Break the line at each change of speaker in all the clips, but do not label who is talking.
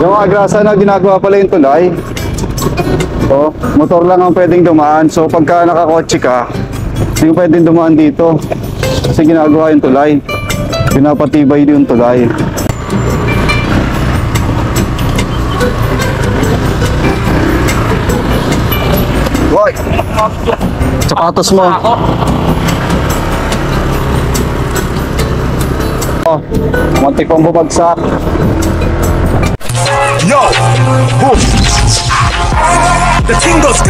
Yung agrasa na ginagawa pala yung tulay. Oh, motor lang ang pwedeng dumaan. So pagka nakakotse ka, hindi pwedeng dumaan dito. Kasi ginagawa yung tulay. Pinapatibay yung tulay. Hoy! Sapatos mo. Oh, muntik pang bumagsak.
Yo! Boom! The thing goes.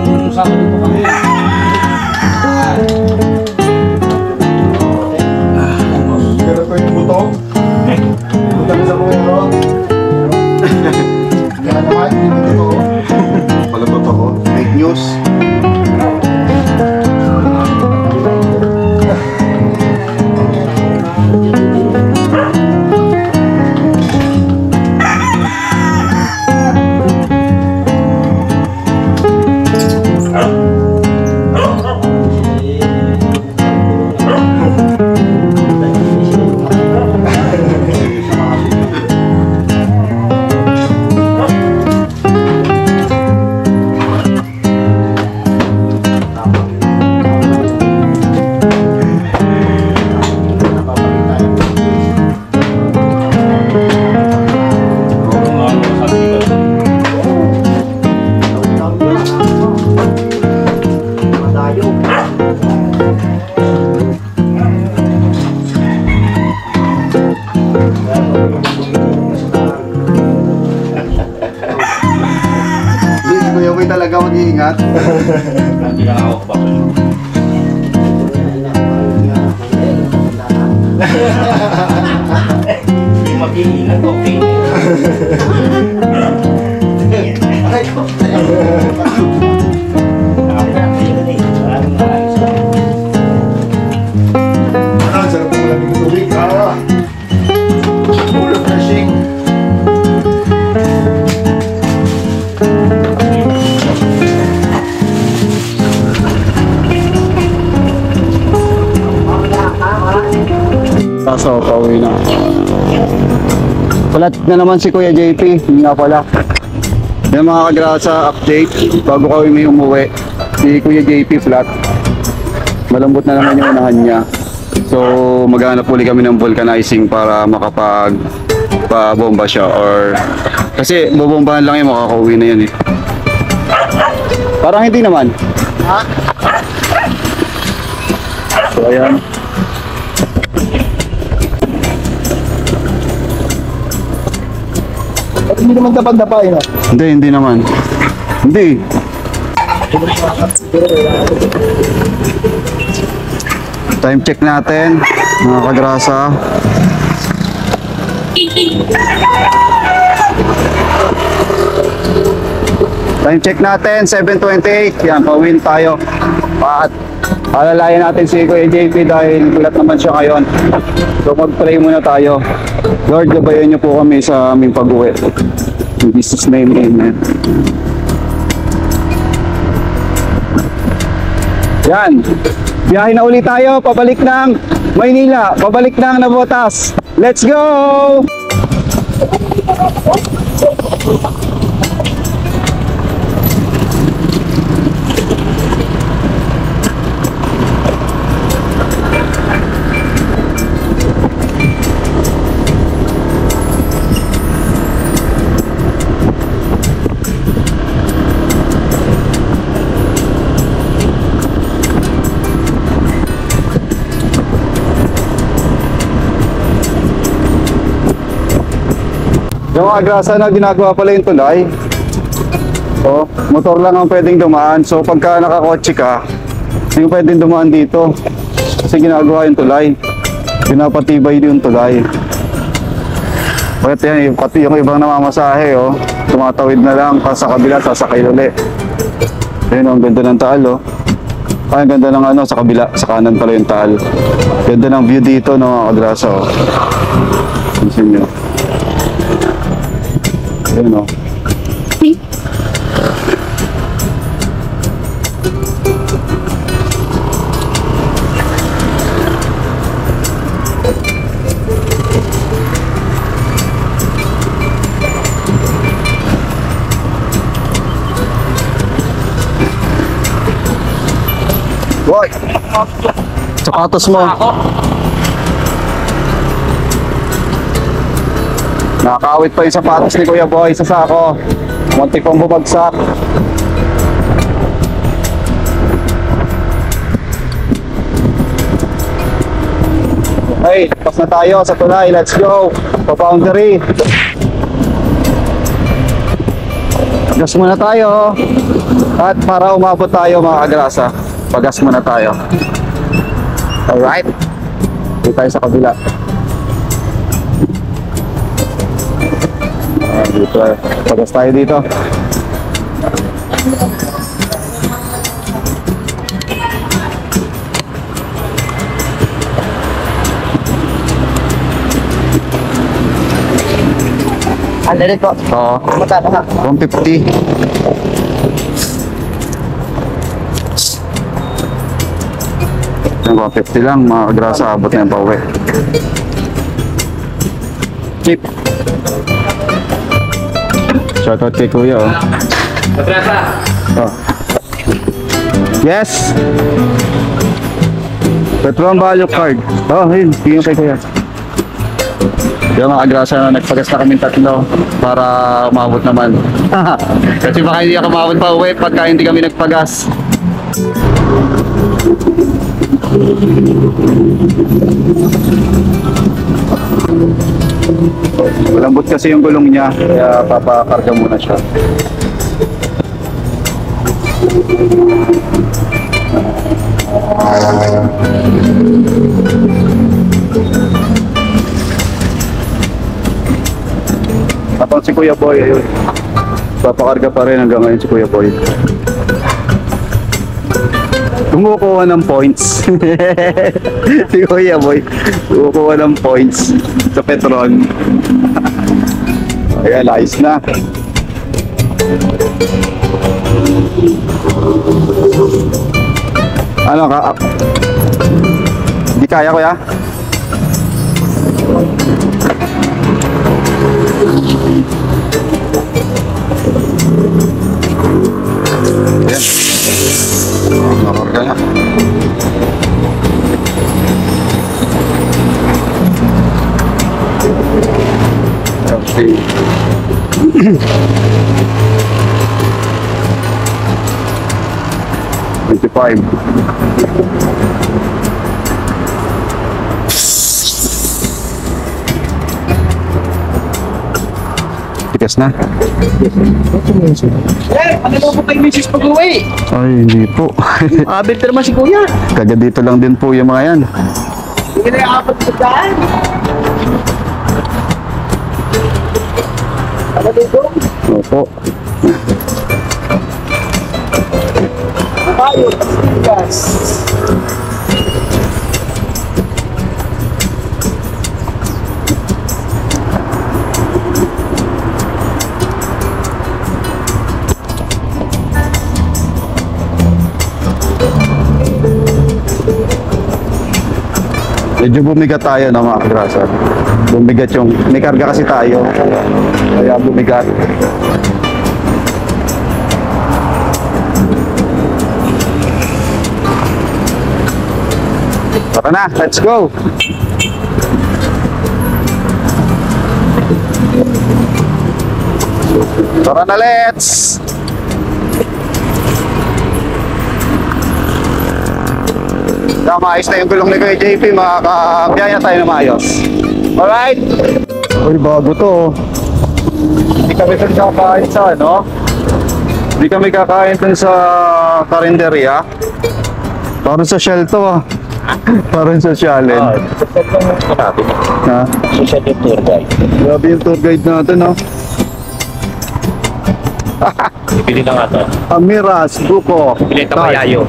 Nung Sabado po kami.
Pero ko yung buto. Buto sa mga ito. Yan naman, hindi mo totoo.
Pala totoo. Fake news. Talaga mag-iingat.
Hindi na ako bakit. Hindi mag-iingat, okay.
Ang sarap ng malamig na tubig. Refreshing.
Kaso, pauwi na. Palat na naman si Kuya JP. Hindi nga pala. Yung mga kagrasa update bago kami may umuwi. Si Kuya JP flat. Malambot na naman yung unahan niya. So, maghanap uli kami ng vulcanizing para makapag-bomba siya or kasi bubombahan lang yung makakauwi na yun eh. Parang hindi naman. Ha? So, ayan.
At hindi naman dapat-dapain ha?
Hindi naman. Hindi. Time check natin, mga kagrasa. Time check natin, 7:28. Yan, pauwi tayo. At alalayan natin si Kuya JP dahil gulat naman siya ngayon. So mag-pray muna tayo. Lord, gabayan niyo po kami sa aming pag-uwi. In Jesus' name, amen. Yan. Biyahe na ulit tayo, pabalik ng Maynila, pabalik ng Navotas. Let's go! Yung agrasa na ginagawa pala yung tulay. So, motor lang ang pwedeng dumaan. So, pagka nakakotse ka, hindi mo pwedeng dumaan dito. Kasi ginagawa yung tulay. Pinapatibay yung tulay. Bakit yan, pati yung ibang namamasahe, oh. Tumatawid na lang, pa sa kabila, sasakay ulit. Ayun, ang ganda ng taal, oh. Ay, ang ganda ng ano, sa kabila, sa kanan pala yung taal. Ganda ng view dito, no, mga kadrasa, oh. Pansin nyo. Ayun, oh. Boy! Sapatos mo. Nakakawit pa yung sapatos ni Kuya Boy sa sako. Muntik pang bumagsak. Okay, pas na tayo sa tulay. Let's go. Pa-boundary. Gas muna tayo. At para umabot tayo mga kagrasa, pagas muna tayo. Alright. Dito tayo sa kabila. Dito, pagas tayo dito.
Ano rin po?
Oo.
Matalo ha?
150. Yung 150 lang, mga kagrasa, abot na yung pauwi. Chip. Shoutout kay Kuya, oh.
Matrasa!
Oh. Yes! Petron value card. Oh, yun. Bigyan kay Kuya. Yung mga agrasa na nagpagas na kami tatlo para umabot naman. Kasi baka hindi ako umabot pa uwi pagka hindi kami nagpagas. Malambot kasi yung gulong niya, kaya papakarga muna siya. Tapos si Kuya Boy, ayun. Papakarga pa rin hanggang ngayon si Kuya Boy. Kumukuha ng points. Si Kuya Boy, kumukuha ng points sa Petron. Ayan, ayos na. Ano ka? Di kaya, Kuya? Ayan. Nakarga na. Okay. $25. Tikas na.
Eh, ano po kayo misis pag-uwi?
Ay, hindi po.
Abit naman si Kuya.
Kaga dito lang din po yung mga yan.
Hindi na yung apat sa daan. Ano dito?
Opo.
Bayo, Pastillas.
Medyo bumigat tayo na mga kagrasa. Bumigat yung, may karga kasi tayo. Kaya bumigat. Tara na, let's go! Tara na, let's! Maayos na yung gulong ni Kuya JP, makakabiyaya tayo na maayos. Alright? Uy, bago to. Hindi kami kakain sa ano? Hindi kami kakain dun sa karinderya. Parang sa Shell to ah. Parang sa Shalin. Ha?
Social yung tour guide.
Grabe yung tour guide natin ah.
Bibili na nga to.
Amiras, Buko.
Bibili ito mayayo.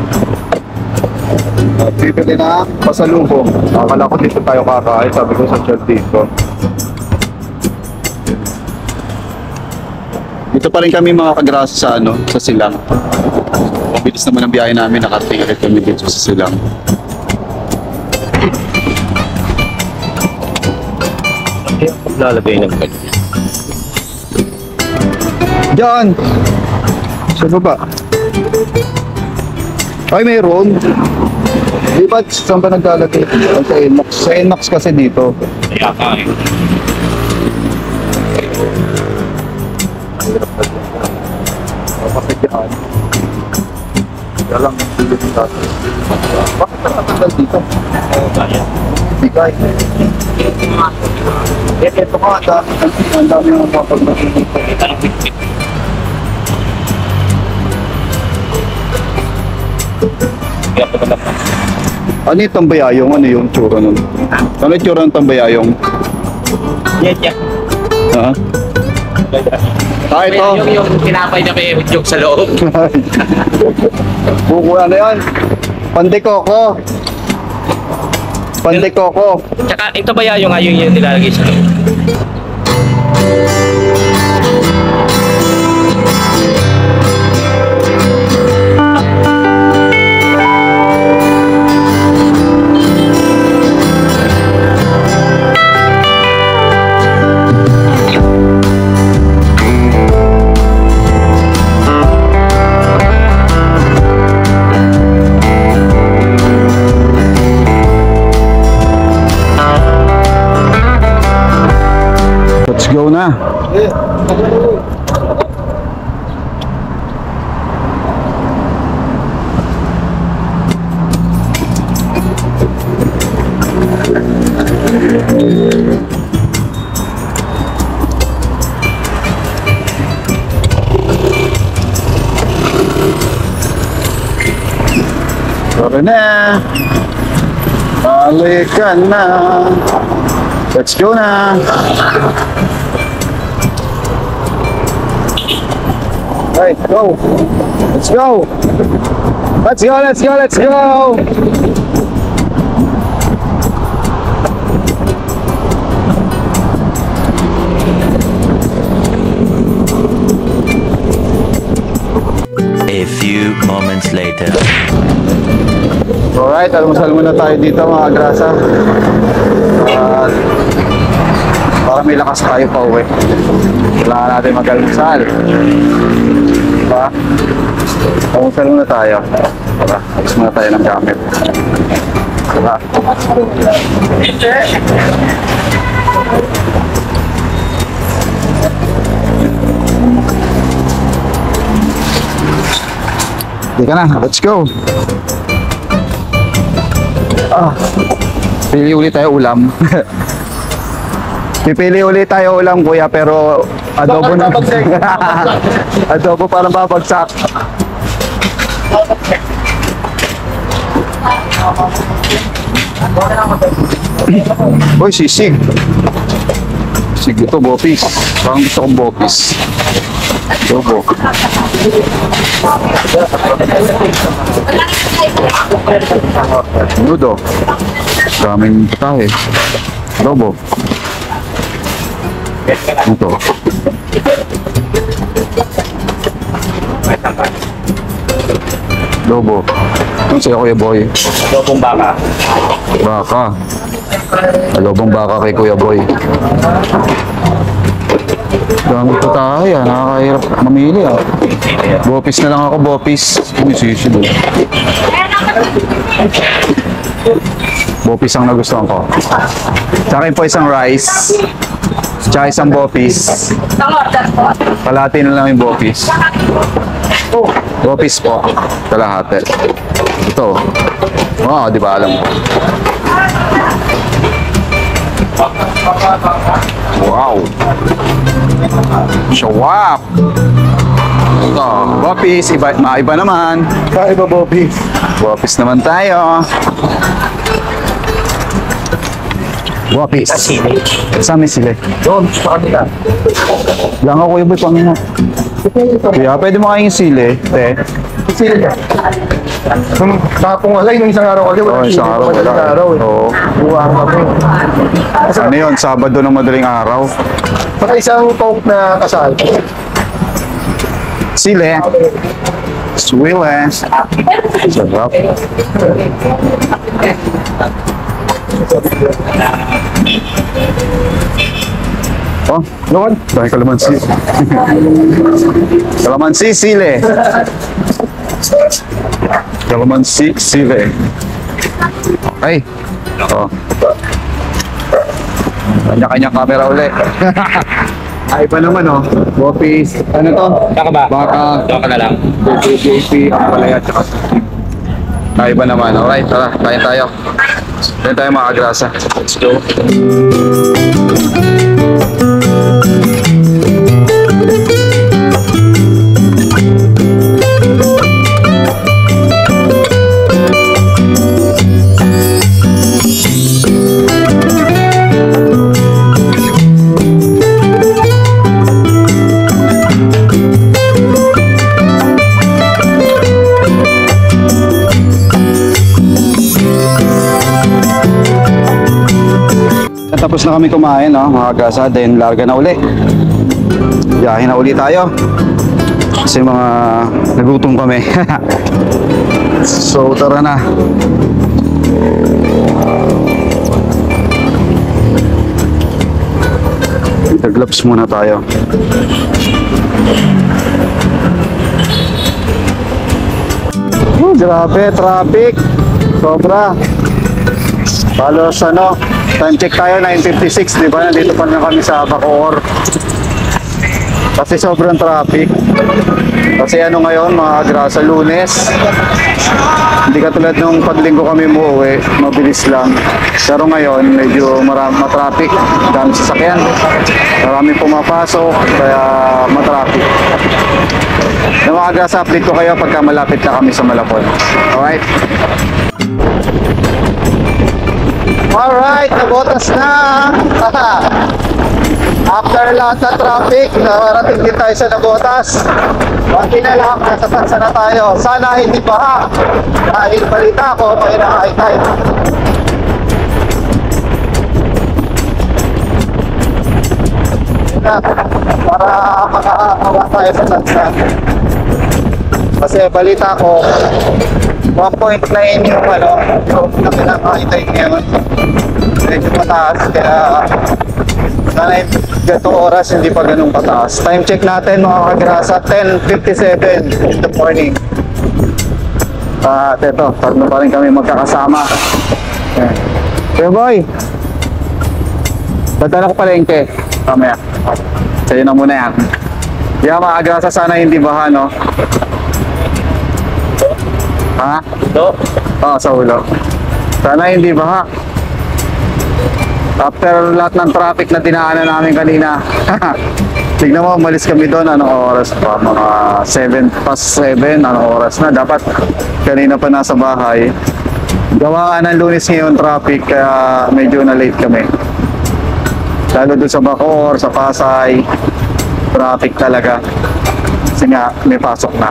Bibili na pasalubong. Akala ko dito tayo kakain. Sabi ko sa Shell dito. Dito pa rin kami mga kagrasa sa ano, sa Silang. Mabilis naman ang biyahe namin, nakatikirit kami dito sa Silang.
Lalagay ng bag.
Diyan! Sa baba. Ay, mayroon. Di ba saan ba naglalagay? Sa Enox. Sa Enox kasi dito.
Kaya ka eh.
Bakit yan? Kaya lang, dito natin. Bakit nakatanggal dito?
Kaya.
Bigay. Ito ka, ang dami ng mapagdating dito.
Anong pipit? Kaya ito ba na?
Ano yung tambayayong? Ano yung tsura nun? Ano yung tsura ng tambayayong?
Yan.
Ha? Ah, ito.
Yung tinapay na may joke sa loob.
Buko ano yan? Pandekoko. Pandekoko.
Tsaka ito ba yung ayun yung nilalagay sa loob?
Let's go na. Tara na. Balikan na. Let's go na. Right, go. Let's go. Let's go, let's go, let's go.
A few moments later.
Alright, almusal muna tayo dito mga grasa. At para may lakas tayo pa uwi. Kailangan natin mag-almusal. Diba? Almusal muna tayo. Diba? Alis muna tayo ng gamit. Diba? Di ka na, let's go. Pili ulit tayo ulam. Pipili ulit tayo ulam kuya, pero adobo na. Adobo parang babagsak. Uy, sisig. Sisig ito, bopis. Parang gusto kong bopis. Adobo. Nudo. Daming putahe. Adobo. Ito. Adobo. Ano sa'yo, Kuya Boy?
Adobong baka.
Baka. Alobong baka kay Kuya Boy. Dami po tayo, nakakahirap mamili ah. Bopis na lang ako, Bopis. Uy, sisido. Bopis ang nagustuhan ko. Sa akin po isang rice. Tsaka isang Bopis. Kalahati na lang yung Bopis. Bopis po. Kalahati. Ito. Oo, di ba alam ko. Wow! Shawap! Ito, Bopis, maiba naman.
Kaiba, Bobby.
Bopis naman tayo. Bopis. Saan may sili?
Doon, sa kanila.
Lang ako yung pang Kuya, pwede mo kayong sili, te.
Sila. Nung tapong alay, nung isang araw kasi,
Oo, isang araw wala.
araw eh.
Oo.
Buwang kami.
Ano yun? Sabado ng madaling araw.
Saka isang coke na kasal.
Sili. Swile. Sarap. Oh, yun. Dahil kalamansi. Kalamansi, sili. Kalamansi, sili. Okay. Oh. Kanya-kanya camera uli. Ay pa naman oh. Bopis. Ano to?
Baka ba?
Baka.
Doon ka na lang.
JP, ang palaya, tsaka ay ba naman. Alright, tara. Kain tayo. Kain tayo mga kagrasa.
Let's go.
Tapos na kami kumain, no, mga kagrasa. Then larga na uli. Biyahe na uli tayo. Kasi mga nagutom kami. So tara na. Gloves muna tayo. Oh, grabe, traffic. Sobra. Halos ano, time check tayo 9:56, di ba? Nandito pa na kami sa Bacoor. Kasi sobrang traffic. Kasi ano ngayon, mga kagrasa, Lunes. Hindi katulad nung paglinggo kami umuwi, mabilis lang. Pero ngayon, medyo matraffic. Dami sasakyan. Marami pumapasok, kaya matraffic. Yung mga kagrasa, update ko kayo pagka malapit na kami sa Malapon. Alright? Alright, nabotas na! After lahat ng traffic, nakarating din tayo sa Nabotas. Konti na lang, nasa tansa na tayo. Sana hindi baha. Dahil balita ko, may nakain tayo. Para makakawa tayo sa tansa. Kasi balita ko, 1.9 yung ano, yung pinakain tayo ngayon. Medyo mataas, kaya sana yung ganitong oras hindi pa ganun pataas. Time check natin mga kagrasa, 10:57 in the morning. At eto, tatlo pa rin kami magkakasama. Hey boy! Dadala ko palengke. Mamaya. Sa'yo na muna yan. Yeah, mga kagrasa, sana hindi baha, no? Ha?
Ito.
Oo, sa ulo. Sana hindi baha. After lahat ng traffic na dinaanan namin kanina. Tignan mo, umalis kami doon. Anong oras pa? Mga 7:07. Anong oras na? Dapat kanina pa nasa bahay. Gawa ng Lunes ngayon traffic, kaya medyo na late kami. Lalo doon sa Bacoor, sa Pasay. Traffic talaga. Kasi nga, may pasok na.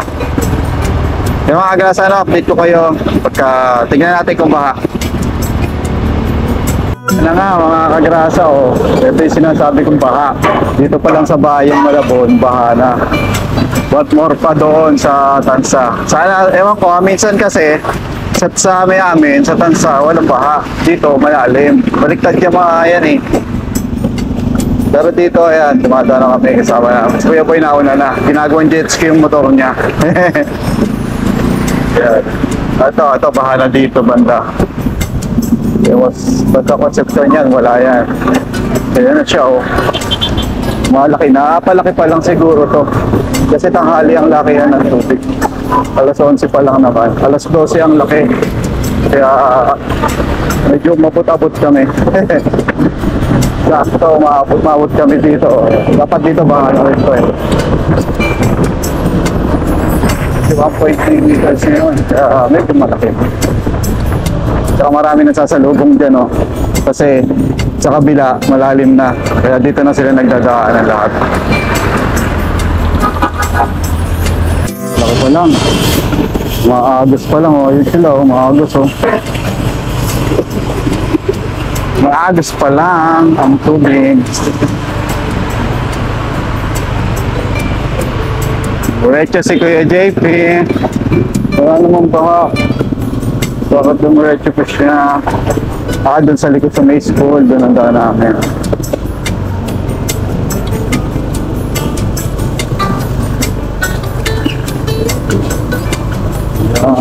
Yung mga agrasa, update ko kayo pagka tingnan natin kung baha. Ano nga mga kagrasa, ito yung sinasabi kong baha. Dito pa lang sa bayang Malabon, baha na. What more pa doon sa Tansa. Sana, ewan ko, minsan kasi sa amin, sa Tansa, walang baha. Dito, malalim. Baliktad yung mga yan eh. Pero dito, ayan, dumadaan na kami kasama namin. Si Kuya Boy nauna na. Ginagawang jet ski yung motor niya. Ayan. Ito, baha na dito, banda. Pagka-conception yan, wala yan. Ayan na siya, malaki na. Palaki pa lang siguro to. Kasi tanghali ang laki yan ng tubig. Alas 11 pa lang naman. Alas 12 ang laki. Kaya medyo mabot-abot kami. Sakto, maabot kami dito. Dapat dito ba ano ito eh. 1.3 meters yun. Kaya medyo malaki. Saka marami nagsasalubong dyan kasi sa kabila malalim na, kaya dito na sila nagdadaanan lahat. Laki pa lang, maagos pa lang yun sila maagos maagos pa lang ang tubig. Diretso si Kuya JP, wala namang baha. Bakit dumiretso pa siya? Doon sa likod sa may school, doon ang daan namin.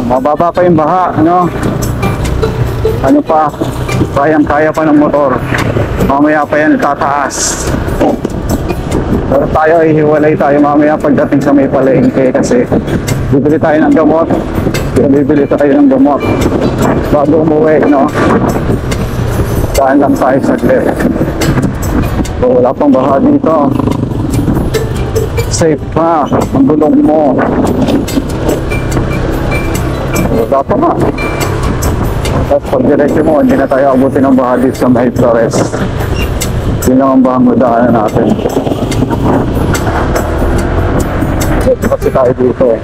Mababa pa yung baha, ano pa, kayang-kaya pa ng motor. Mamaya pa yan tataas. Pero tayo, hiwalay tayo mamaya pagdating sa may palengke kasi bibili tayo ng gamot. Bibili tayo ng gamot bago umuwi, Saan lang tayo saglit. So, wala pang baha dito. Safe pa ang gulong mo. Wala pa nga. Tapos pag diretso mo, hindi na tayo abutin ng baha dito sa May Flores. Yun lang ang bahang madaanan natin. Kasi tayo dito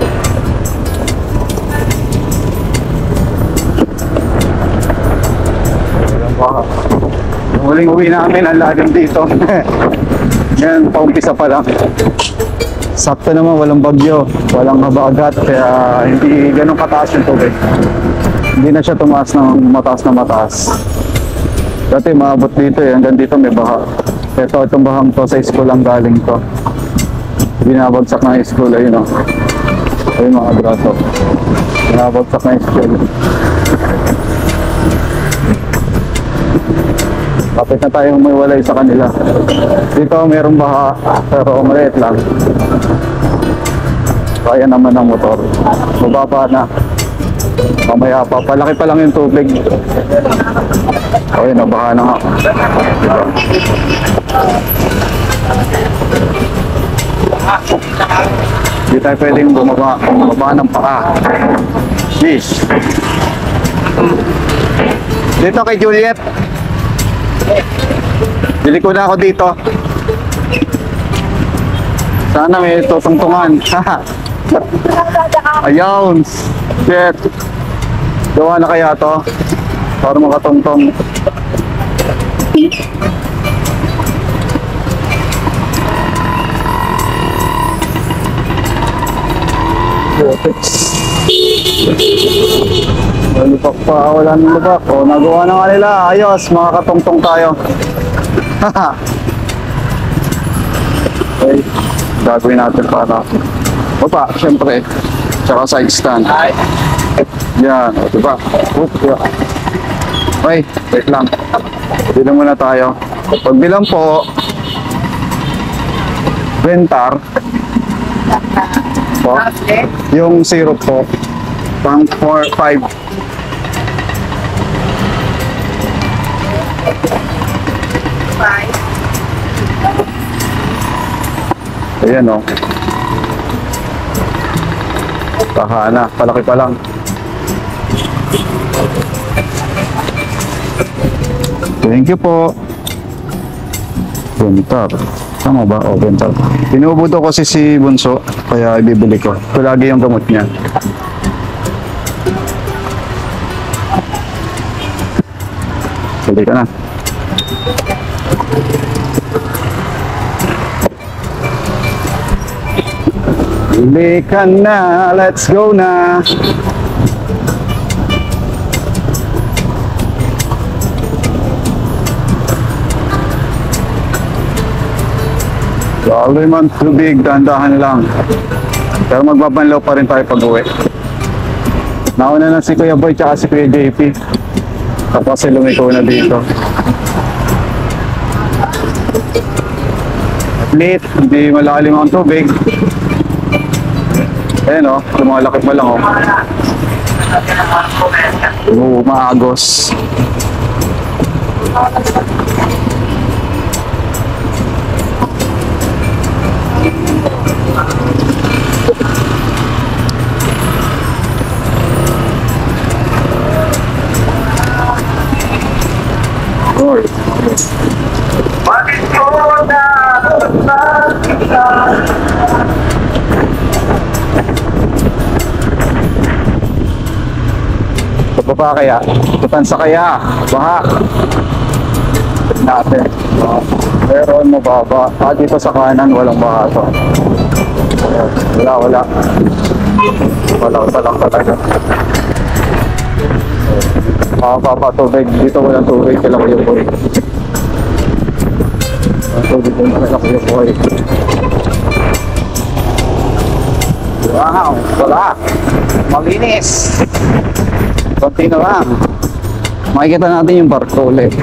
Yung huling uwi namin, ang lalim dito. Yan, paumpisa pa lang. Sakto naman, walang bagyo, walang habagat, kaya hindi ganun kataas yung tubig. Hindi na siya tumaas ng mataas na mataas. Dati maabot dito hanggang dito may baha. Itong bahang to sa school ang galing to. Binabagsak na yung school, ayun ayun mga braso. Binabagsak na yung school. Kapit na tayong may walay sa kanila. Dito mayroong baha, pero maliit lang. Kaya naman ng motor. Mababa na. Mamaya pa, palaki pa lang yung tubig. Okay, nabaha na nga. Hindi tayo pwedeng bumaba ng paa. Please. Dito kay Juliet. Bili ko na ako dito. Sana may tutungtungan. Ayun. Shit. Gawa na kaya to para makatungtong. Lubak pa, wala nang lubak. Nagawa na nga nila. Ayos, makakatungtong tayo. Okay, gagawin natin para baba, syempre. Tsaka side stand. Yan, diba? Okay, wait lang. Bilang muna tayo. Pagbilang po, Ventar. Po, yung syrup po, pang 4, 5. Ayan Tahana, palaki pa lang. Thank you po. Ventar. Tama ba? O, benta. Pinubuto kasi si Bunso, kaya ibibili ko. Ito lagi yung gamot niya. Bili ka na. Bili ka na, let's go na. Lalo man tubig, dahan-dahan lang. Pero magbabanlaw pa rin tayo pag-uwi. Nauna na si Kuya Boy tsaka si Kuya JP. Tapos si lumiko na dito. At least, hindi malalim ang tubig. Ayan o, lumalakit pa lang o. Maagos. Baba kaya? Tutansa kaya? Baha? Natin. Meron mababa. Dito sa kanan walang baha to. Wala. Walang talaga. Mababa tubig. Dito walang tubig. Kailangan ko yung buhay. Tubig yung kailangan ko yung buhay. Wow! Wala! Malinis! Konti na lang. Makikita natin yung barko ulit.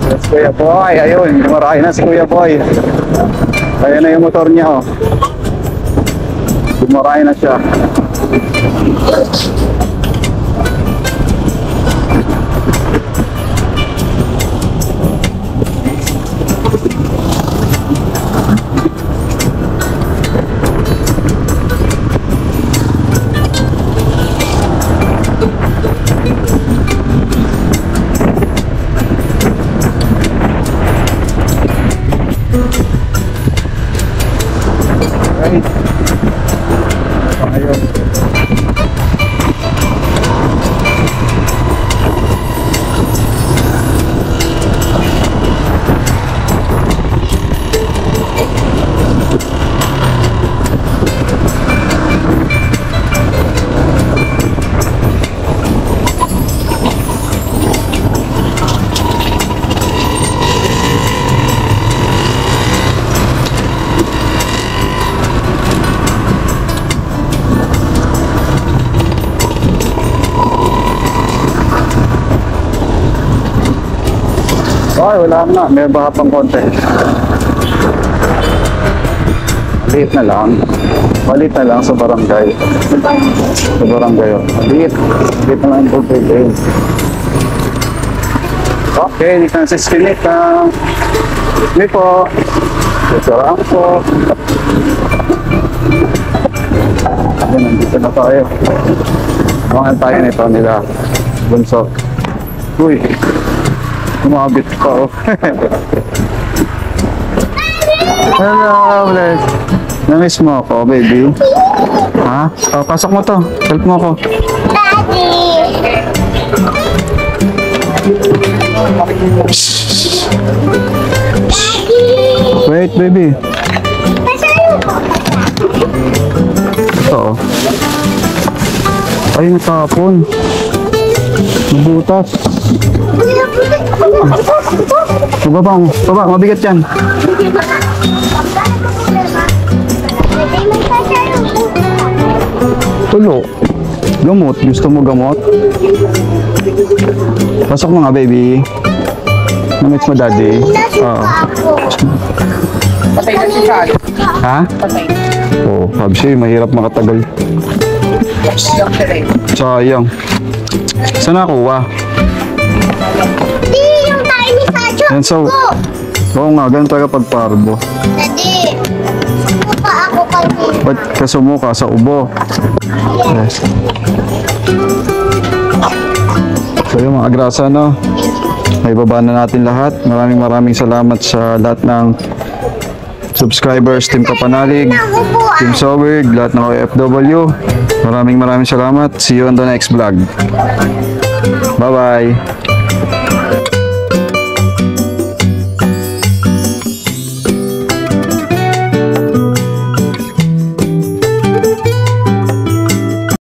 Yes, Kuya Boy. Ayun, lumarahin na si Kuya Boy. Kaya na yung motor niya, oh. Lumarahin na siya. Ayun. Ay, wala na. May baha pang konti. Maliit na lang. Maliit na lang sa barangay. Sa barangay. Maliit. Maliit na lang yung tubig. Okay, dito na si Spinit. Hindi po. Ito lang po. Ayan, nandito na tayo. Mga tayo nito nila. Bunso. Uy. Kumabit pa, oh. Hello, bless. Na-miss mo ako, baby? Ha? Oh, pasok mo to. Help mo ako. Wait, baby. Ito, oh. Ay, natapon. Nabutas. Baba, mabigat yan. Tulo. Gamot. Gusto mo gamot? Pasok mo nga, baby. Namits mo, daddy. Oo.
Patay na si Charlie.
Ha?
Patay.
Oo, Pabsi, mahirap makatagal. Sayang. Saan nakuha?
Di, yung tayo ni Sacho.
Yan, so, oo nga, ganun talaga pag parbo.
Daddy, sumuka ako kanina.
Ba't kasumuka sa ubo? Yes. So yung mga grasa, no? Ay baba na natin lahat. Maraming salamat sa lahat ng subscribers, Team Kapanalig, Team Soward, lahat ng OFW. Maraming salamat. See you on the next vlog. Bye-bye.